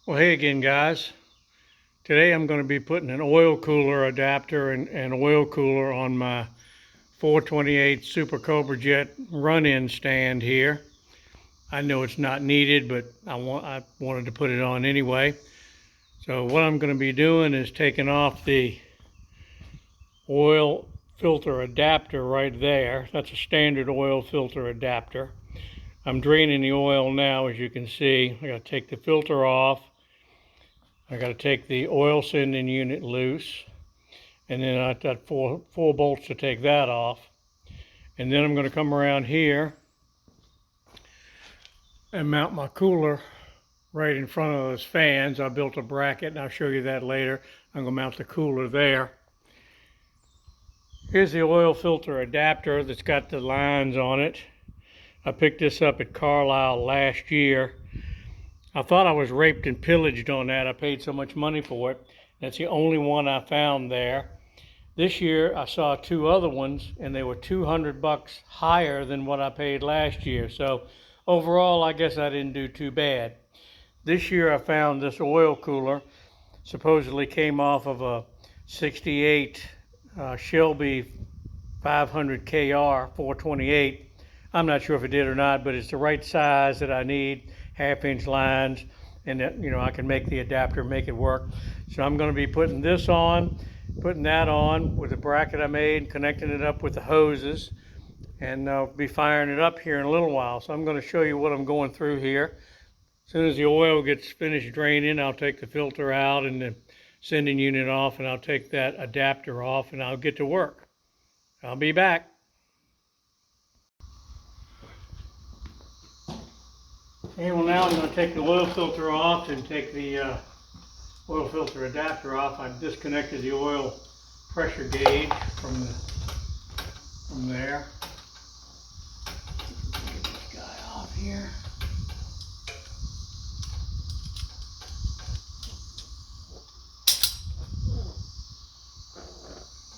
Well, hey again, guys. Today I'm going to be putting an oil cooler adapter and an oil cooler on my 428 Super Cobra Jet run-in stand here. I know it's not needed, but I wanted to put it on anyway. So what I'm going to be doing is taking off the oil filter adapter right there. That's a standard oil filter adapter. I'm draining the oil now, as you can see. I got to take the filter off. I got to take the oil sending unit loose, and then I've got four bolts to take that off. And then I'm going to come around here and mount my cooler right in front of those fans. I built a bracket, and I'll show you that later. I'm going to mount the cooler there. Here's the oil filter adapter that's got the lines on it. I picked this up at Carlisle last year. I thought I was raped and pillaged on that. I paid so much money for it. That's the only one I found there. This year I saw two other ones, and they were $200 higher than what I paid last year. So overall, I guess I didn't do too bad. This year I found this oil cooler. Supposedly came off of a 68 Shelby 500 KR 428. I'm not sure if it did or not, but it's the right size that I need, half-inch lines, and I can make the adapter, make it work. So I'm going to be putting this on, putting that on with the bracket I made, connecting it up with the hoses, and I'll be firing it up here in a little while. So I'm going to show you what I'm going through here. As soon as the oil gets finished draining, I'll take the filter out and the sending unit off, and I'll take that adapter off, and I'll get to work. I'll be back. Okay, well now I'm going to take the oil filter off and take the oil filter adapter off. I've disconnected the oil pressure gauge from there. Get this guy off here.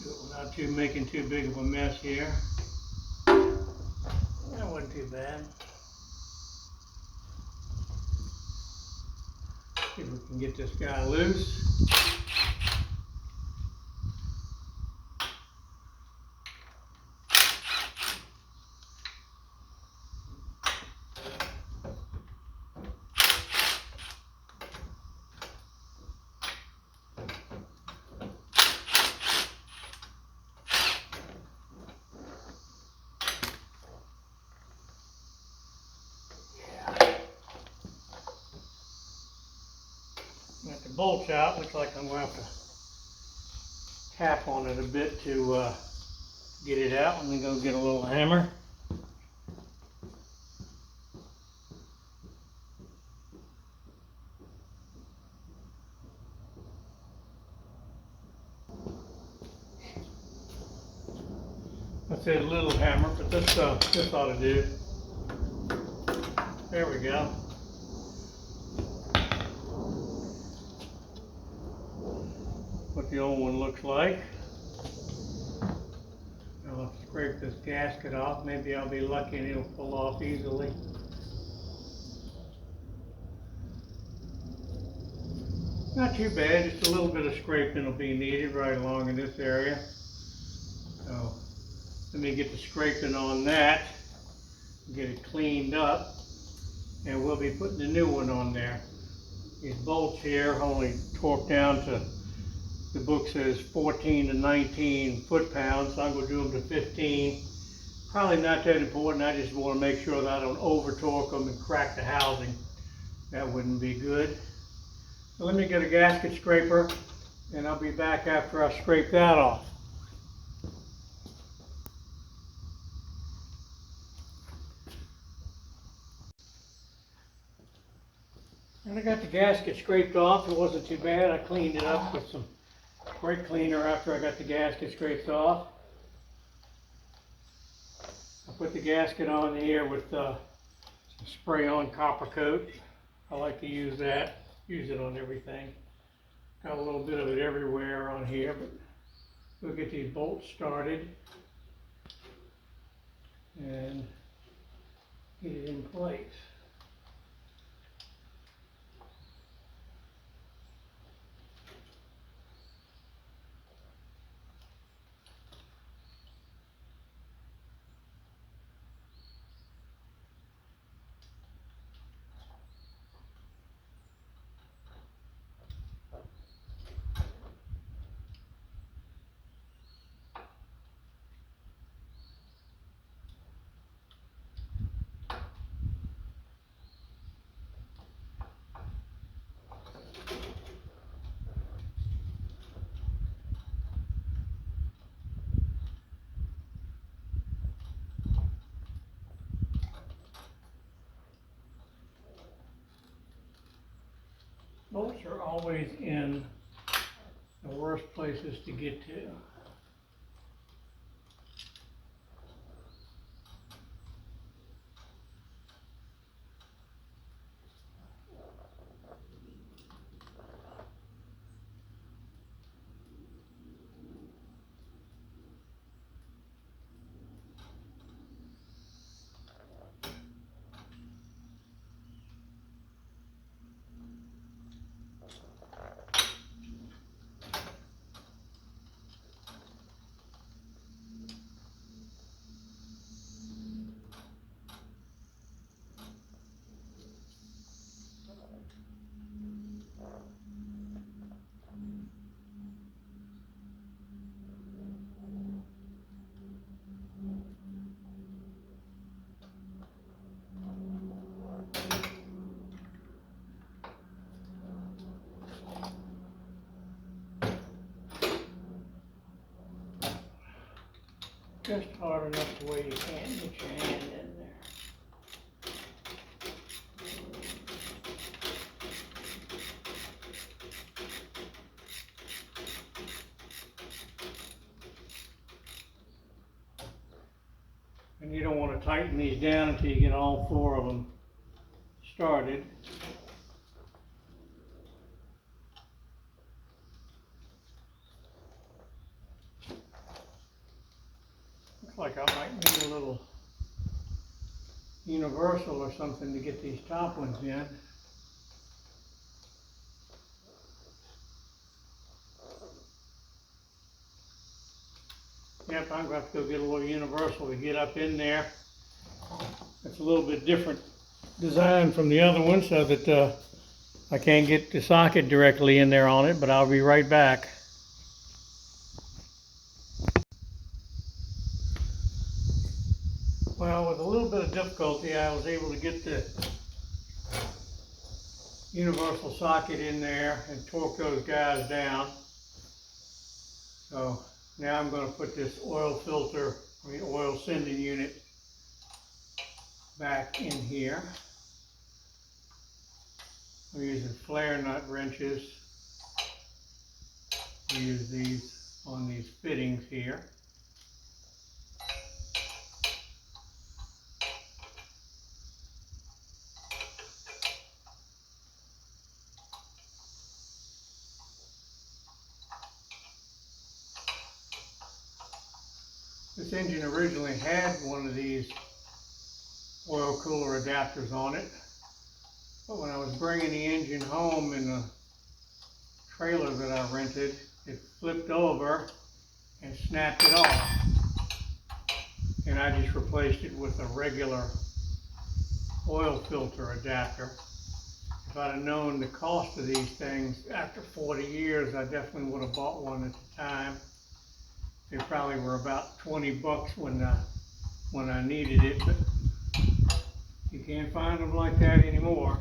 Do it without making too big of a mess here. That wasn't too bad. See if we can get this guy loose. Got the bolts out. Looks like I'm going to have to tap on it a bit to get it out. Let me go get a little hammer. I said a little hammer, but this ought to do. There we go. What the old one looks like. I'll scrape this gasket off. Maybe I'll be lucky and it'll pull off easily. Not too bad, just a little bit of scraping will be needed right along in this area. So let me get the scraping on that, get it cleaned up, and we'll be putting the new one on there. These bolts here only torqued down to, the book says 14 to 19 foot-pounds, so I'm going to do them to 15. Probably not that important. I just want to make sure that I don't over-torque them and crack the housing. That wouldn't be good. So let me get a gasket scraper, and I'll be back after I scrape that off. And I got the gasket scraped off. It wasn't too bad. I cleaned it up with some brake cleaner after I got the gasket scraped off. I put the gasket on here with some spray-on copper coat. I like to use that. Use it on everything. Got a little bit of it everywhere on here, but we'll get these bolts started and get it in place. Bolts are always in the worst places to get to. Just hard enough the way you can get your hand in there. And you don't want to tighten these down until you get all four of them started. Looks like I might need a little universal or something to get these top ones in. Yep, I'm going to have to go get a little universal to get up in there. It's a little bit different design from the other one so that I can't get the socket directly in there on it, but I'll be right back. Well, with a little bit of difficulty, I was able to get the universal socket in there and torque those guys down. So now I'm going to put this oil sending unit back in here. I'm using flare nut wrenches. I use these on these fittings here. This engine originally had one of these oil cooler adapters on it, but when I was bringing the engine home in the trailer that I rented, it flipped over and snapped it off, and I just replaced it with a regular oil filter adapter. If I'd have known the cost of these things after 40 years, I definitely would have bought one at the time. They probably were about 20 bucks when I needed it, but you can't find them like that anymore.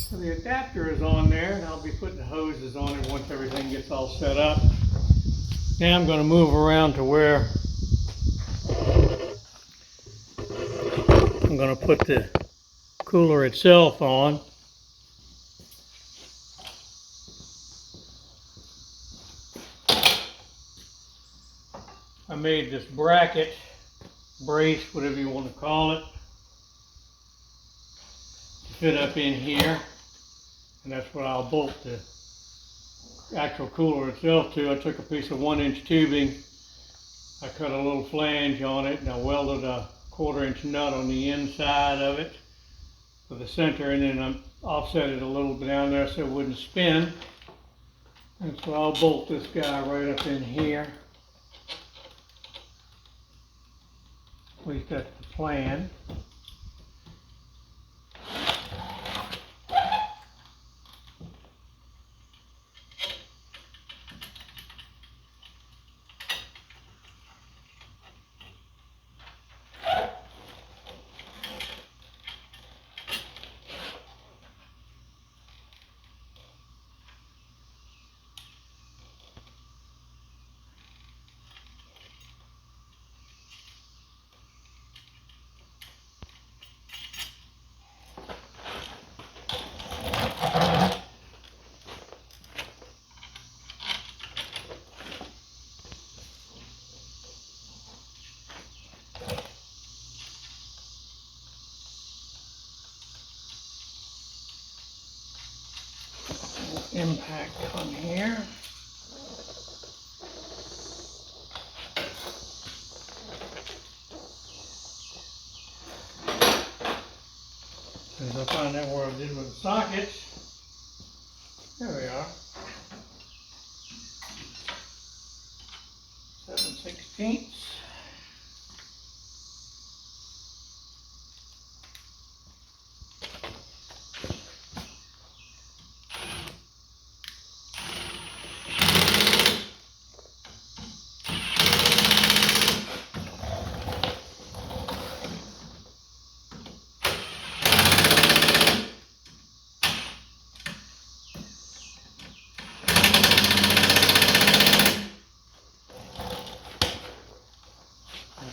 So the adapter is on there, and I'll be putting the hoses on it once everything gets all set up. Now I'm going to move around to where I'm going to put the cooler itself on. I made this bracket, brace, whatever you want to call it, to fit up in here. And that's what I'll bolt the actual cooler itself to. I took a piece of 1-inch tubing, I cut a little flange on it, and I welded a 1/4-inch nut on the inside of it for the center, and then I offset it a little bit down there so it wouldn't spin. And so I'll bolt this guy right up in here. At least that's the plan. impact on here. As I find out where I did with the sockets. There we are. 7/16.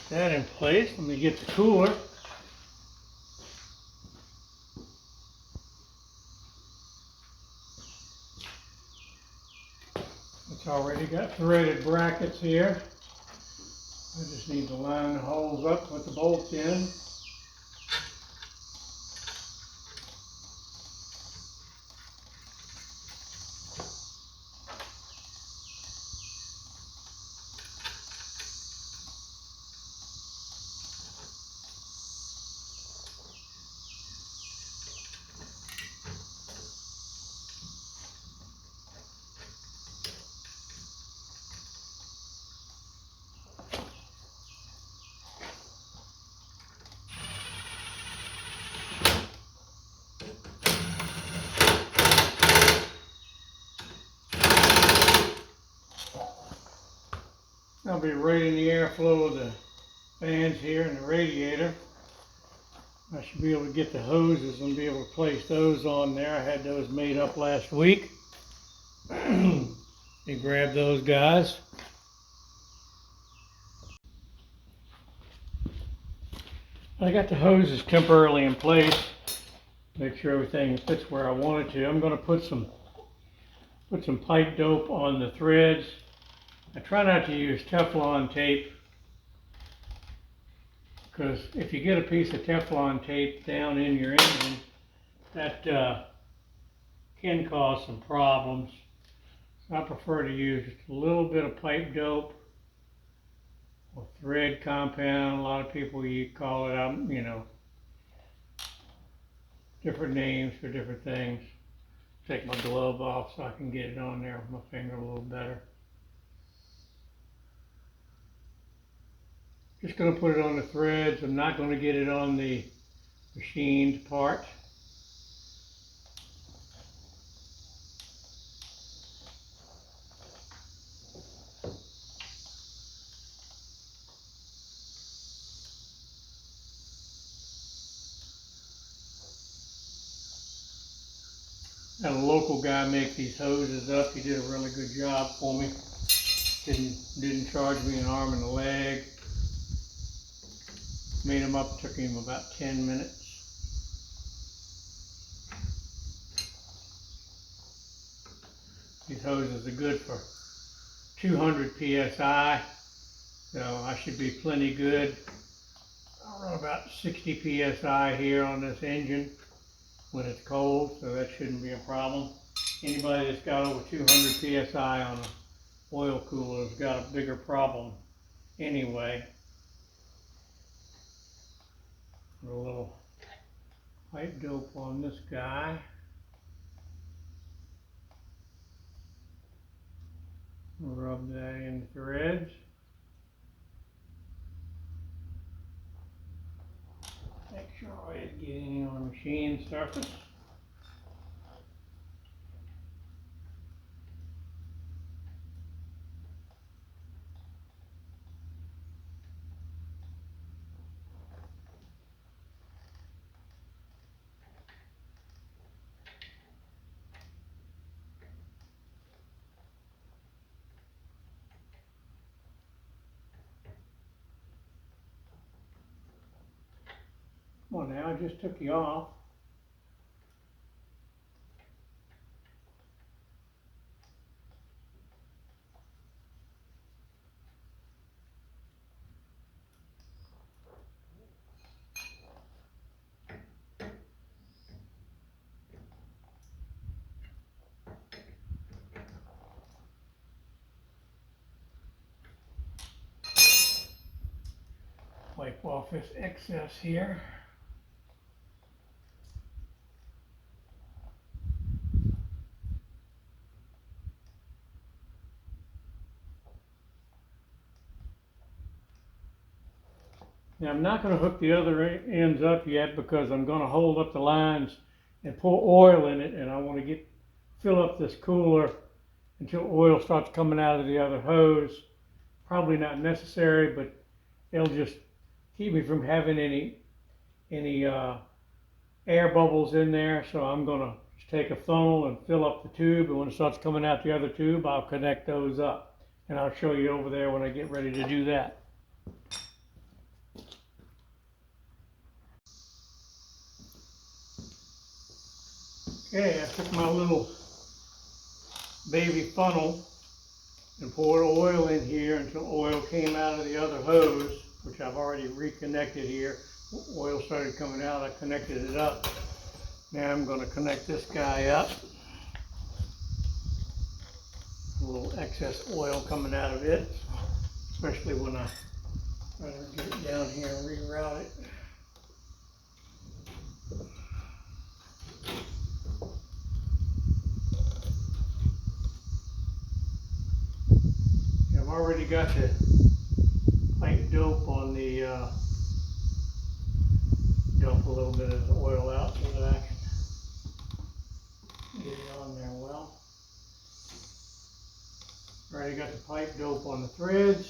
That in place. Let me get the cooler. It's already got threaded brackets here. I just need to line the holes up, put the bolts in. I'll be rating the airflow of the fans here in the radiator. I should be able to get the hoses and be able to place those on there. I had those made up last week. You grab those guys. I got the hoses temporarily in place. Make sure everything fits where I want it to. I'm going to put some pipe dope on the threads. I try not to use Teflon tape, because if you get a piece of Teflon tape down in your engine, that can cause some problems. So I prefer to use just a little bit of pipe dope or thread compound. A lot of people you call it, you know, different names for different things. Take my glove off so I can get it on there with my finger a little better. Just going to put it on the threads. I'm not going to get it on the machined part. Had a local guy make these hoses up. He did a really good job for me. Didn't charge me an arm and a leg. Made them up, took him about 10 minutes. These hoses are good for 200 psi, so I should be plenty good. I'll run about 60 psi here on this engine when it's cold, so that shouldn't be a problem. Anybody that's got over 200 psi on an oil cooler has got a bigger problem anyway. Put a little pipe dope on this guy. Rub that in the threads. Make sure I didn't get any on the machine surface. Come on now, I just took you off. wipe off this excess here. Now I'm not going to hook the other ends up yet because I'm going to hold up the lines and pour oil in it, and I want to fill up this cooler until oil starts coming out of the other hose. Probably not necessary, but it'll just keep me from having any air bubbles in there. So I'm going to take a funnel and fill up the tube, and when it starts coming out the other tube, I'll connect those up, and I'll show you over there when I get ready to do that. Okay, I took my little baby funnel and poured oil in here until oil came out of the other hose, which I've already reconnected here. Oil started coming out, I connected it up. Now I'm going to connect this guy up. A little excess oil coming out of it, especially when I try to get it down here and reroute it. I've already got the pipe dope on the dump a little bit of the oil out so that I can get it on there well. Already got the pipe dope on the threads.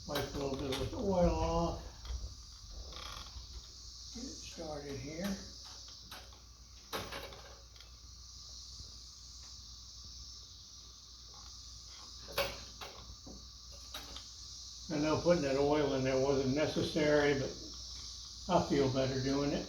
Wipe a little bit of this oil off. Get it started here. I know putting that oil in there wasn't necessary, but I feel better doing it.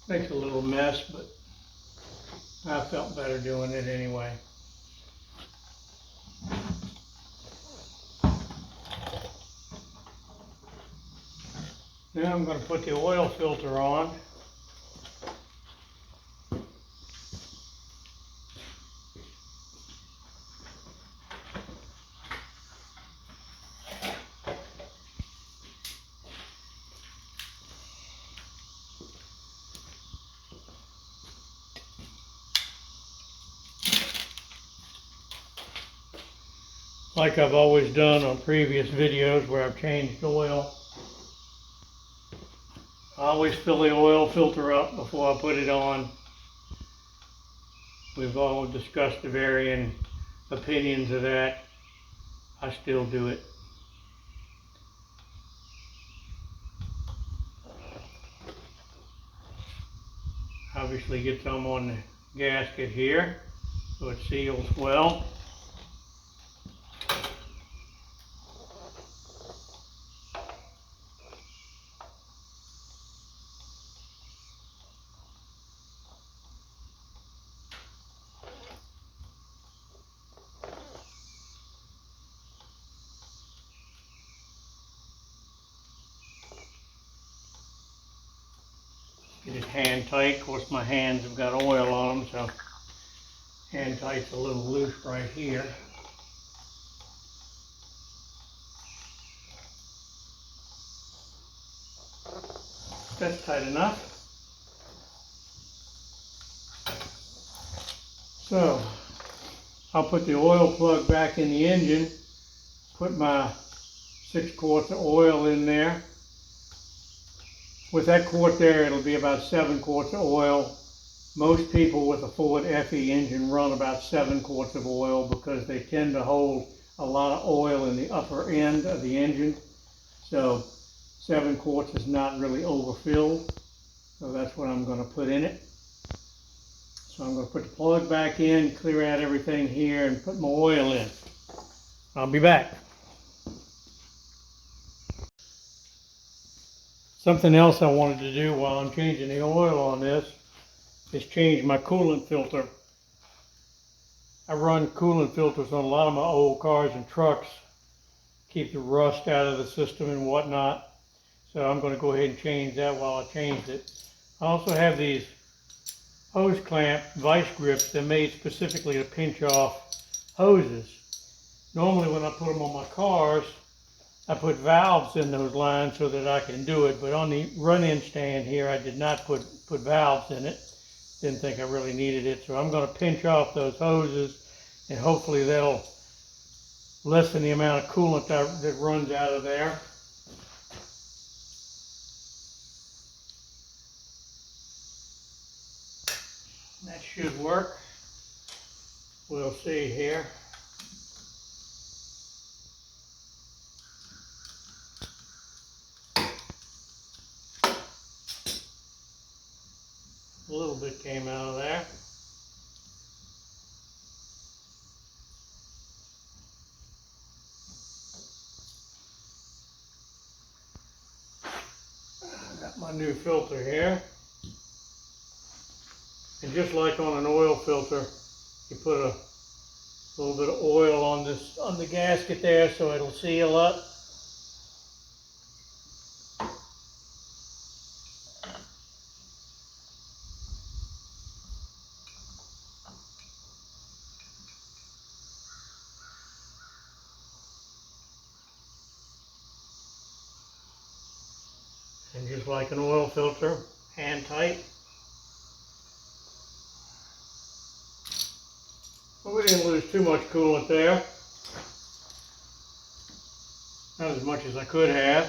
Makes a little mess, but I felt better doing it anyway. Now I'm going to put the oil filter on. Like I've always done on previous videos where I've changed oil. I always fill the oil filter up before I put it on. We've all discussed the varying opinions of that. I still do it. Obviously get some on the gasket here so it seals well. Get it hand tight. Of course my hands have got oil on them, so hand tight's a little loose right here. That's tight enough. So I'll put the oil plug back in the engine, put my 6 quarts of oil in there. With that quart there, it'll be about 7 quarts of oil. Most people with a Ford FE engine run about 7 quarts of oil because they tend to hold a lot of oil in the upper end of the engine. So 7 quarts is not really overfilled. So that's what I'm going to put in it. So I'm going to put the plug back in, clear out everything here, and put my oil in. I'll be back. Something else I wanted to do while I'm changing the oil on this is change my coolant filter. I run coolant filters on a lot of my old cars and trucks, keep the rust out of the system and whatnot. So I'm going to go ahead and change that while I change it. I also have these hose clamp vice grips that are made specifically to pinch off hoses. Normally when I put them on my cars, I put valves in those lines so that I can do it, but on the run-in stand here, I did not put valves in it. Didn't think I really needed it, so I'm going to pinch off those hoses, and hopefully that'll lessen the amount of coolant that runs out of there. That should work. We'll see here. A little bit came out of there. Got my new filter here. And just like on an oil filter, you put a little bit of oil on the gasket there so it'll seal up. And just like an oil filter, hand tight. Well, we didn't lose too much coolant there. Not as much as I could have.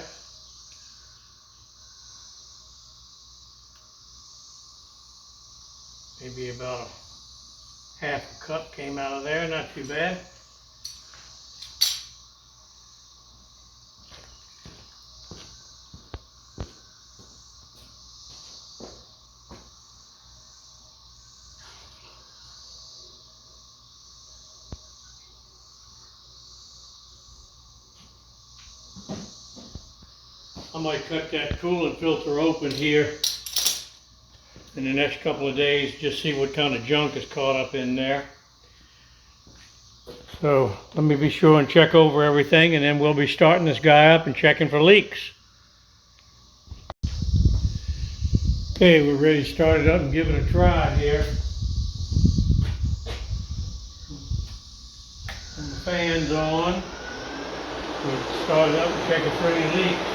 Maybe about a half a cup came out of there, not too bad. I might cut that coolant filter open here in the next couple of days, just see what kind of junk is caught up in there. So let me be sure and check over everything, and then we'll be starting this guy up and checking for leaks. Okay, we're ready to start it up and give it a try here. And the fan's on. We'll start it up and check it for any leaks.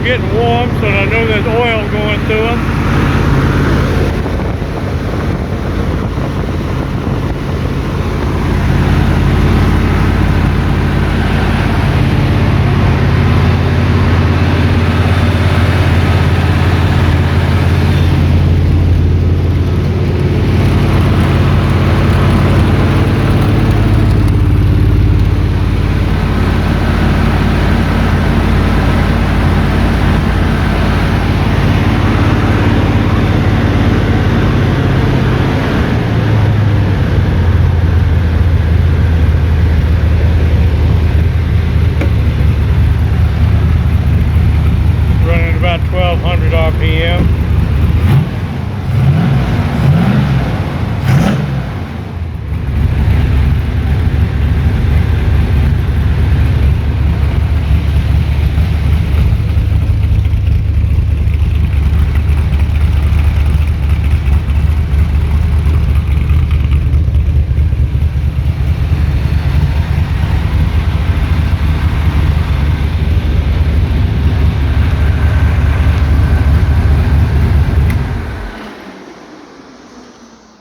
Getting warm, so I know there's oil going through them.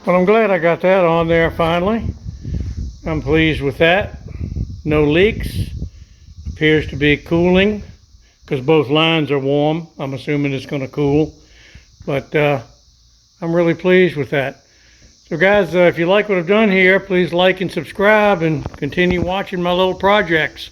Well, I'm glad I got that on there finally. I'm pleased with that. No leaks. Appears to be cooling because both lines are warm. I'm assuming it's going to cool. But I'm really pleased with that. So guys, if you like what I've done here, please like and subscribe and continue watching my little projects.